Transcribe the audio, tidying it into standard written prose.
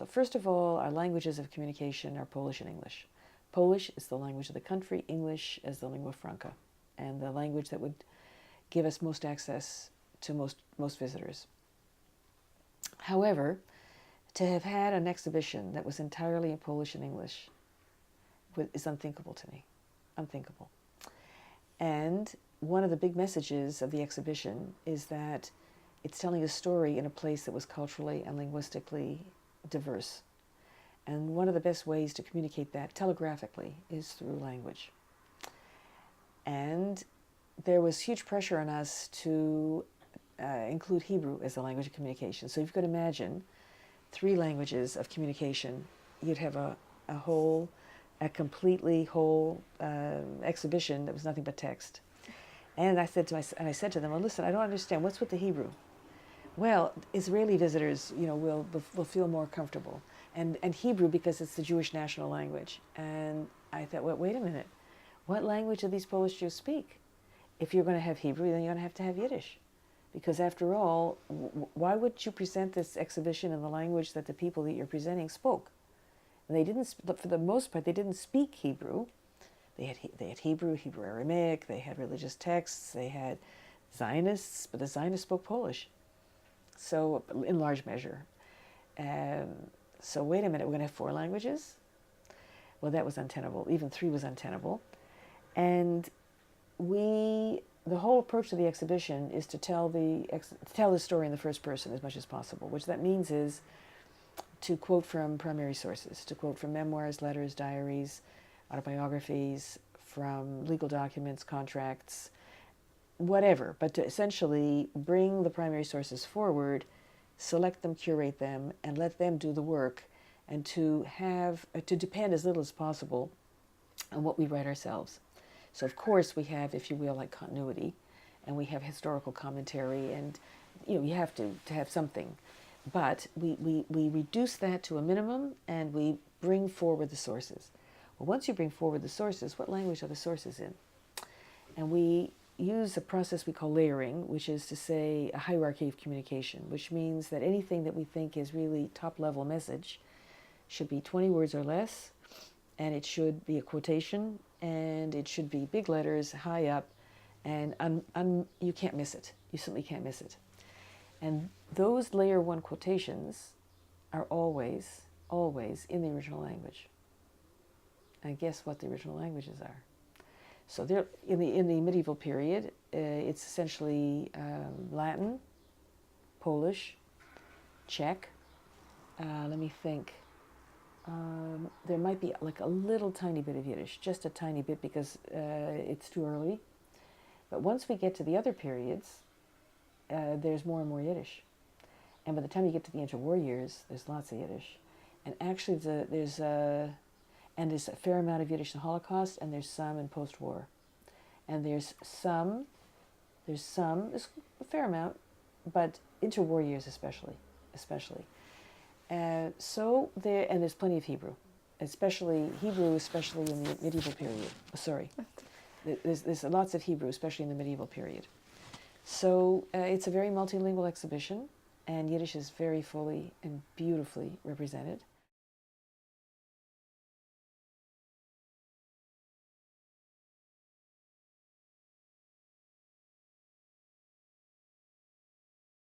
So first of all, our languages of communication are Polish and English. Polish is the language of the country, English is the lingua franca, and the language that would give us most access to most visitors. However, to have had an exhibition that was entirely in Polish and English is unthinkable to me, unthinkable. And one of the big messages of the exhibition is that it's telling a story in a place that was culturally and linguistically diverse. And one of the best ways to communicate that telegraphically is through language. And there was huge pressure on us to include Hebrew as a language of communication. So if you could imagine 3 languages of communication, you'd have a completely whole exhibition that was nothing but text. And I said to them, well, listen, I don't understand. What's with the Hebrew? Well, Israeli visitors, will feel more comfortable. And Hebrew because it's the Jewish national language. And I thought, well, wait a minute. What language do these Polish Jews speak? If you're going to have Hebrew, then you're going to have Yiddish. Because after all, why would you present this exhibition in the language that the people that you're presenting spoke? And they didn't, for the most part, they didn't speak Hebrew. They had Hebrew Aramaic, they had religious texts, they had Zionists, but the Zionists spoke Polish. So, in large measure. So wait a minute, we're going to have 4 languages? Well, that was untenable. Even 3 was untenable. And the whole approach to the exhibition is to tell the story in the first person as much as possible, which that means is to quote from primary sources, to quote from memoirs, letters, diaries, autobiographies, from legal documents, contracts, whatever, but to essentially bring the primary sources forward, select them, curate them, and let them do the work, and to depend as little as possible on what we write ourselves. So of course we have, if you will, like continuity, and we have historical commentary, and you have to have something. But we reduce that to a minimum, and we bring forward the sources. Well, once you bring forward the sources, what language are the sources in? And we use a process we call layering, which is to say a hierarchy of communication, which means that anything that we think is really top-level message should be 20 words or less, and it should be a quotation, and it should be big letters, high up, and you can't miss it. You simply can't miss it. And those layer 1 quotations are always, always in the original language. And guess what the original languages are? So they're in the medieval period, it's essentially Latin, Polish, Czech. Let me think. There might be like a little tiny bit of Yiddish, just a tiny bit, because it's too early. But once we get to the other periods, there's more and more Yiddish. And by the time you get to the interwar years, there's lots of Yiddish. And actually there's a fair amount of Yiddish in the Holocaust, and there's some in post-war. And there's a fair amount, but interwar years especially. And there's plenty of Hebrew, especially in the medieval period. There's lots of Hebrew, especially in the medieval period. So it's a very multilingual exhibition, and Yiddish is very fully and beautifully represented.